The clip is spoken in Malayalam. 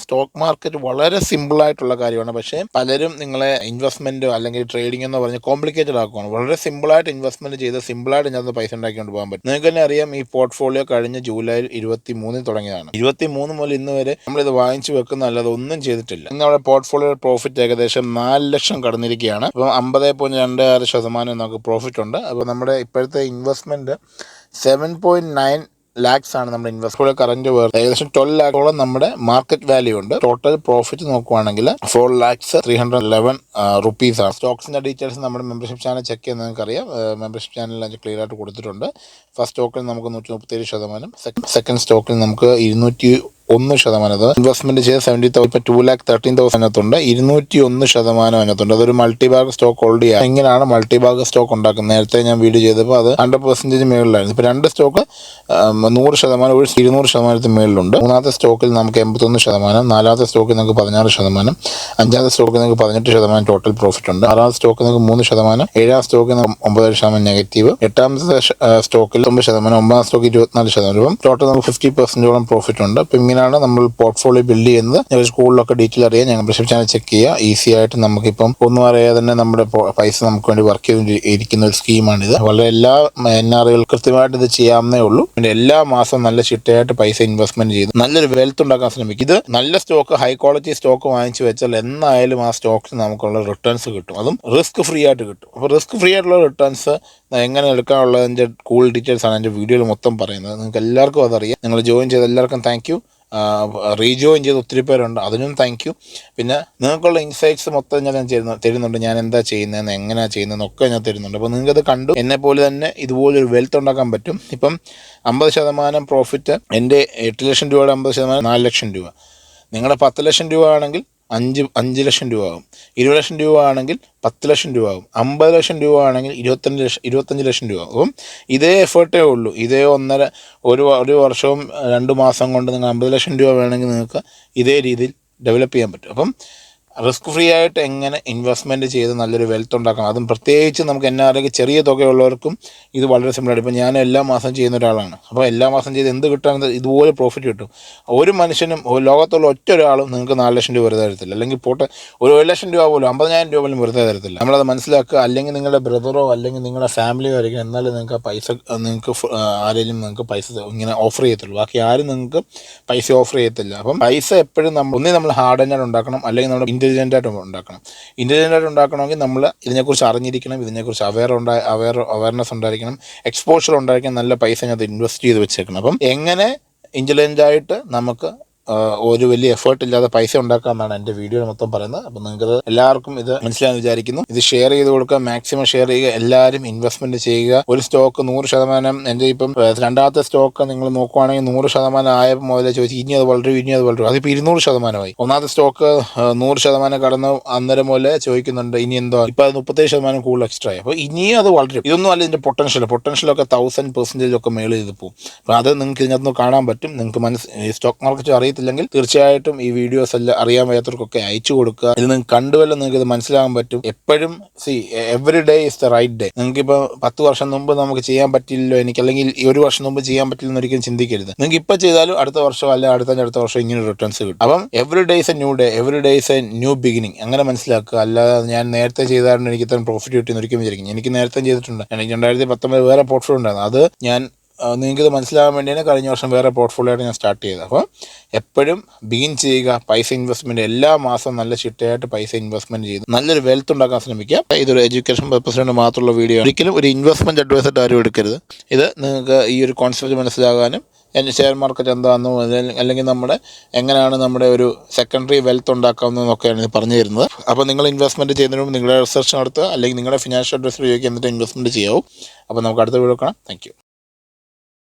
സ്റ്റോക്ക് മാർക്കറ്റ് വളരെ സിമ്പിളായിട്ടുള്ള കാര്യമാണ്. പക്ഷേ പലരും നിങ്ങളെ ഇൻവെസ്റ്റ്മെൻറ്റോ അല്ലെങ്കിൽ ട്രേഡിംഗ് എന്ന് പറഞ്ഞ് കോംപ്ലിക്കേറ്റഡ് ആക്കുകയാണ്. വളരെ സിമ്പിളായിട്ട് ഇൻവെസ്റ്റ്മെൻറ്റ് ചെയ്ത് സിമ്പിളായിട്ട് ഇതിനകത്ത് പൈസ ഉണ്ടാക്കിക്കൊണ്ട് പോകാൻ പറ്റും. നിങ്ങൾക്ക് തന്നെ അറിയാം, ഈ പോർട്ട്ഫോളിയോ കഴിഞ്ഞ ജൂലൈ 23 തുടങ്ങിയതാണ്. 23 മുതൽ ഇന്ന് വരെ നമ്മളിത് വാങ്ങിച്ചു വെക്കുന്ന അല്ലാതെ ഒന്നും ചെയ്തിട്ടില്ല. ഇന്ന് നമ്മുടെ പോർട്ട്ഫോളിയോ പ്രോഫിറ്റ് ഏകദേശം 4 ലക്ഷം കടന്നിരിക്കുകയാണ്. അപ്പം 50.26% നമുക്ക് പ്രോഫിറ്റ് ഉണ്ട്. അപ്പോൾ നമ്മുടെ ഇപ്പോഴത്തെ ഇൻവെസ്റ്റ്മെൻറ്റ് 7.9 ലാക്സ് ആണ് നമ്മുടെ ഇൻവെസ്റ്റ്മെന്റ് കറന്റ് വേർത്ത്. ഏകദേശം 12 ലാഖോളം നമ്മുടെ മാർക്കറ്റ് വാല്യൂ ഉണ്ട്. ടോട്ടൽ പ്രോഫിറ്റ് നോക്കുവാണെങ്കിൽ 4,311 റുപ്പീസ് ആണ്. സ്റ്റോക്സിന്റെ ഡീറ്റെയിൽസ് നമ്മുടെ മെമ്പർഷിപ്പ് ചാനൽ ചെക്ക് ചെയ്യുന്ന നിങ്ങൾക്ക് അറിയാം. മെമ്പർഷിപ്പ് ചാനലിൽ അത് ക്ലിയർ ആയിട്ട് കൊടുത്തിട്ടുണ്ട്. ഫസ്റ്റ് സ്റ്റോക്കിൽ നമുക്ക് 137%, സെക്കൻഡ് സ്റ്റോക്കിൽ നമുക്ക് 201%. ഇൻവെസ്റ്റ്മെന്റ് ചെയ്ത് 70,000 ഇപ്പം 2,13,000 അതിനകത്തുണ്ട്. 201% അതിനകത്തുണ്ട്. അതൊരു മൾട്ടിബാഗ് സ്റ്റോക്ക് ഹോൾഡ് ചെയ്യുക. എങ്ങനെയാണ് മൾട്ടിബാഗ് സ്റ്റോക്ക് ഉണ്ടാക്കുന്നത്? നേരത്തെ ഞാൻ വീഡിയോ ചെയ്തപ്പോൾ അത് 100% മേളിലായിരുന്നു. ഇപ്പോൾ 2 സ്റ്റോക്ക് 100%, ഒരു 200% മേളിലുണ്ട്. മൂന്നാമത്തെ സ്റ്റോക്കിൽ നമുക്ക് 81%, നാലാമത്തെ സ്റ്റോക്കിൽ നമുക്ക് 16%, അഞ്ചാമത്തെ സ്റ്റോക്കിൽ നമുക്ക് 18% ടോട്ടൽ പ്രോഫിറ്റ് ഉണ്ട്. ആറാമത്തെ സ്റ്റോക്കിൽ നമുക്ക് 3%, ഏഴാമത്തെ സ്റ്റോക്കിൽ 9% നെഗറ്റീവ്, എട്ടാമത്തെ സ്റ്റോക്കിൽ 9%, ഒമ്പതാം സ്റ്റോക്കിൽ 24%. ടോട്ടൽ നമുക്ക് 50%ഓളം പ്രോഫിറ്റ് ഉണ്ട്. അപ്പം ഇങ്ങനെയാണ് നമ്മൾ പോർട്ട്ഫോളിയോ ബിൽഡ് ചെയ്യുന്നത്. ഞങ്ങൾ സ്കൂളിലൊക്കെ ഡീറ്റെയിൽ അറിയാം. ഞങ്ങൾ മെമ്പർഷിപ്പ് ചാനൽ ചെക്ക് ചെയ്യുക. ഈസി ആയിട്ട് നമുക്കിപ്പം ഒന്നും അറിയാതെ തന്നെ നമ്മുടെ പൈസ നമുക്ക് വേണ്ടി വർക്ക് ചെയ്തിരിക്കുന്ന ഒരു സ്കീമാണിത്. വളരെ എല്ലാ NRIകൾ കൃത്യമായിട്ട് ഇത് ചെയ്യാവുന്നേ ഉള്ളൂ. പിന്നെ എല്ലാ മാസവും നല്ല ചിട്ടയായിട്ട് പൈസ ഇൻവെസ്റ്റ്മെന്റ് ചെയ്ത് നല്ലൊരു വെൽത്ത് ഉണ്ടാക്കാൻ ശ്രമിക്കും. ഇത് നല്ല സ്റ്റോക്ക്, ഹൈ ക്വാളിറ്റി സ്റ്റോക്ക് വാങ്ങിച്ചു വെച്ചാൽ എന്നായാലും ആ സ്റ്റോക്കിന് നമുക്കുള്ള റിട്ടേൺസ് കിട്ടും. അതും റിസ്ക് ഫ്രീ ആയിട്ട് കിട്ടും. അപ്പോൾ റിസ്ക് ഫ്രീ ആയിട്ടുള്ള റിട്ടേൺസ് എങ്ങനെ എടുക്കാനുള്ളതിൻ്റെ കൂടുതൽ ഡീറ്റെയിൽസ് ആണ് എൻ്റെ വീഡിയോയിൽ മൊത്തം പറയുന്നത്. നിങ്ങൾക്ക് എല്ലാവർക്കും അതറിയാം. നിങ്ങൾ ജോയിൻ ചെയ്ത എല്ലാവർക്കും താങ്ക് യു. റീജോയിൻ ചെയ്ത് ഒത്തിരി പേരുണ്ട്, അതിനും താങ്ക് യു. പിന്നെ നിങ്ങൾക്കുള്ള ഇൻസൈറ്റ്സ് മൊത്തം ഞാൻ തരുന്നുണ്ട്. ഞാൻ എന്താ ചെയ്യുന്നതെന്ന്, എങ്ങനെയാണ് ചെയ്യുന്നതെന്നൊക്കെ ഞാൻ തരുന്നുണ്ട്. അപ്പോൾ നിങ്ങൾക്കത് കണ്ടു എന്നെപ്പോലെ തന്നെ ഇതുപോലൊരു വെൽത്ത് ഉണ്ടാക്കാൻ പറ്റും. ഇപ്പം 50% പ്രോഫിറ്റ്, എൻ്റെ 8 ലക്ഷം രൂപയുടെ 50% 4 ലക്ഷം രൂപ. നിങ്ങളുടെ 10 ലക്ഷം രൂപ ആണെങ്കിൽ 5 ലക്ഷം രൂപ ആകും. 20 ലക്ഷം രൂപ ആണെങ്കിൽ 10 ലക്ഷം രൂപ ആകും. 50 ലക്ഷം രൂപ ആണെങ്കിൽ 25 ലക്ഷം രൂപ ആകും. ഇതേ എഫേർട്ടേ ഉള്ളൂ. ഇതേ ഒരു വർഷവും 2 മാസം കൊണ്ട് നിങ്ങൾ 50 ലക്ഷം രൂപ വേണമെങ്കിൽ നിങ്ങൾക്ക് ഇതേ രീതിയിൽ ഡെവലപ്പ് ചെയ്യാൻ പറ്റും. അപ്പം റിസ്ക് ഫ്രീ ആയിട്ട് എങ്ങനെ ഇൻവെസ്റ്റ്മെൻറ്റ് ചെയ്ത് നല്ലൊരു വെൽത്ത് ഉണ്ടാക്കണം, അതും പ്രത്യേകിച്ച് നമുക്ക് NRIക്ക് ചെറിയ തുകയുള്ളവർക്കും ഇത് വളരെ സിമ്പിളായിട്ട്. ഇപ്പോൾ ഞാൻ എല്ലാ മാസം ചെയ്യുന്ന ഒരാളാണ്. അപ്പോൾ എല്ലാ മാസം ചെയ്ത് എന്ത് കിട്ടാൻ ഇതുപോലെ പ്രോഫിറ്റ് കിട്ടും. ഒരു മനുഷ്യനും ലോകത്തുള്ള ഒറ്റ ഒരാളും നിങ്ങൾക്ക് 4 ലക്ഷം രൂപ വെറുതെ തരത്തില്ല. അല്ലെങ്കിൽ പോട്ടെ, ഒരു 1 ലക്ഷം രൂപ പോലും, 50,000 രൂപ പോലും വെറുതെ തരത്തില്ല. നമ്മളത് മനസ്സിലാക്കുക. അല്ലെങ്കിൽ നിങ്ങളുടെ ബ്രദറോ അല്ലെങ്കിൽ നിങ്ങളുടെ ഫാമിലിയോ ആയിരിക്കും, എന്നാലും നിങ്ങൾക്ക് പൈസ ആരെങ്കിലും നിങ്ങൾക്ക് പൈസ ഇങ്ങനെ ഓഫർ ചെയ്യത്തുള്ളൂ. ബാക്കി ആരും നിങ്ങൾക്ക് പൈസ ഓഫർ ചെയ്യത്തില്ല. അപ്പം പൈസ എപ്പോഴും നമ്മൾ ഹാർഡ് ആയിട്ട് ഉണ്ടാക്കണം, അല്ലെങ്കിൽ നമ്മുടെ ഇൻ്റലിജൻ്റ് ആയിട്ട് ഉണ്ടാക്കണം. ഇൻ്റലിജൻ്റ് ആയിട്ട് ഉണ്ടാക്കണമെങ്കിൽ നമ്മൾ ഇതിനെക്കുറിച്ച് അറിഞ്ഞിരിക്കണം, ഇതിനെക്കുറിച്ച് അവയർനെസ് ഉണ്ടായിരിക്കണം, എക്സ്പോഷർ ഉണ്ടായിരിക്കണം, നല്ല പൈസ അതിനകത്ത് ഇൻവെസ്റ്റ് ചെയ്ത് വെച്ചേക്കണം. അപ്പം എങ്ങനെ ഇൻ്റലിജൻ്റ് ആയിട്ട് നമുക്ക് ഒരു വലിയ എഫേർട്ട് ഇല്ലാതെ പൈസ ഉണ്ടാക്കാമെന്നാണ് എൻ്റെ വീഡിയോ മൊത്തം പറയുന്നത്. അപ്പം നിങ്ങൾക്കത് എല്ലാവർക്കും ഇത് മനസ്സിലായെന്ന് വിചാരിക്കുന്നു. ഇത് ഷെയർ ചെയ്ത് കൊടുക്കുക, മാക്സിമം ഷെയർ ചെയ്യുക. എല്ലാവരും ഇൻവെസ്റ്റ്മെൻറ്റ് ചെയ്യുക. ഒരു സ്റ്റോക്ക് 100%, എൻ്റെ ഇപ്പം രണ്ടാമത്തെ സ്റ്റോക്ക് നിങ്ങൾ നോക്കുവാണെങ്കിൽ 100% ആയപ്പോൾ മുതലേ ചോദിച്ചു ഇനി അത് വളരും. അതിപ്പോൾ 200%. ഒന്നാമത്തെ സ്റ്റോക്ക് 100% കടന്ന് അന്നേരം മുതലേ ചോദിക്കുന്നുണ്ട് ഇനി എന്തോ, ഇപ്പോൾ അത് 37% കൂടുതൽ എക്സ്ട്രാ ആയി. അപ്പോൾ ഇനിയും അത് വളരും. ഇതൊന്നും അല്ല ഇതിൻ്റെ പൊട്ടൻഷ്യലൊക്കെ 1000% ഒക്കെ മേളിൽ ചെയ്ത് പോകും. അപ്പോൾ അത് നിങ്ങൾക്ക് ഇതിനകത്ത് കാണാൻ പറ്റും. നിങ്ങൾക്ക് സ്റ്റോക്ക് മാർക്കറ്റ് അറിയത്തില്ലെങ്കിൽ തീർച്ചയായിട്ടും ഈ വീഡിയോസ് എല്ലാം അറിയാൻ വയ്യാത്തവർക്കൊക്കെ അയച്ചു കൊടുക്കുക. ഇത് നിങ്ങൾക്ക് കണ്ടുവല്ലോ നിങ്ങൾക്ക് ഇത് മനസ്സിലാകാൻ പറ്റും. എപ്പോഴും every day is the right day. നിങ്ങൾക്കിപ്പോൾ 10 വർഷം മുമ്പ് നമുക്ക് ചെയ്യാൻ പറ്റില്ലല്ലോ എനിക്ക്, അല്ലെങ്കിൽ ഈ 1 വർഷം മുമ്പ് ചെയ്യാൻ പറ്റില്ലെന്ന് ഒരിക്കലും ചിന്തിക്കരുത്. നിങ്ങൾക്ക് ഇപ്പോൾ ചെയ്താലും അടുത്ത വർഷം അല്ലെങ്കിൽ അടുത്ത വർഷം ഇങ്ങനെ റിട്ടേൺസ് കിട്ടും. അപ്പം every day is A new day, every day is A new beginning. അങ്ങനെ മനസ്സിലാക്കുക. അല്ലാതെ ഞാൻ നേരത്തെ ചെയ്തായിരുന്നു എനിക്ക് ഇത്രയും പ്രോഫിറ്റ് കിട്ടിയെന്ന് ഒരിക്കലും വിചാരിക്കും. എനിക്ക് നേരത്തെ ചെയ്തിട്ടുണ്ട്. എനിക്ക് 2019 വേറെ പോർട്ട്ഫോളിയോ ഉണ്ടായിരുന്നു. അത് ഞാൻ നിങ്ങൾക്കിത് മനസ്സിലാകാൻ വേണ്ടിയാണ് കഴിഞ്ഞ വർഷം വേറെ പോർട്ട്ഫോളിയോ ആയിട്ട് ഞാൻ സ്റ്റാർട്ട് ചെയ്തത്. അപ്പോൾ എപ്പോഴും ബിഗിൻ ചെയ്യുക. പൈസ ഇൻവെസ്റ്റ്മെൻറ്റ് എല്ലാ മാസവും നല്ല ചിട്ടയായിട്ട് പൈസ ഇൻവെസ്റ്റ്മെൻറ്റ് ചെയ്ത് നല്ലൊരു വെൽത്ത് ഉണ്ടാക്കാൻ ശ്രമിക്കുക. ഇതൊരു എഡ്യൂക്കേഷൻ പർപ്പസിന് മാത്രമുള്ള വീഡിയോ, ഒരിക്കലും ഒരു ഇൻവെസ്റ്റ്മെൻറ്റ് അഡ്വൈസായിട്ട് ആരും എടുക്കരുത്. ഇത് നിങ്ങൾക്ക് ഈ ഒരു കോൺസെപ്റ്റ് മനസ്സിലാകാനും ഷെയർ മാർക്കറ്റ് എന്താണെന്നോ അല്ലെങ്കിൽ എങ്ങനെയാണ് നമ്മുടെ ഒരു സെക്കൻഡറി വെൽത്ത് ഉണ്ടാക്കാവുന്നതെന്നൊക്കെയാണ് ഇത് പറഞ്ഞു തരുന്നത്. അപ്പോൾ നിങ്ങൾ ഇൻവെസ്റ്റ്മെൻറ്റ് ചെയ്യുന്നതിന് മുമ്പ് നിങ്ങളുടെ റിസർച്ച് നടത്തുക, അല്ലെങ്കിൽ നിങ്ങളുടെ ഫിനാൻഷ്യൽ അഡ്വൈസർ ചോദിക്കുക എന്നിട്ട് ഇൻവെസ്റ്റ്മെൻറ്റ് ചെയ്യാവും. അപ്പോൾ നമുക്ക് അടുത്ത വീഡിയോ കാണാം. Thank you.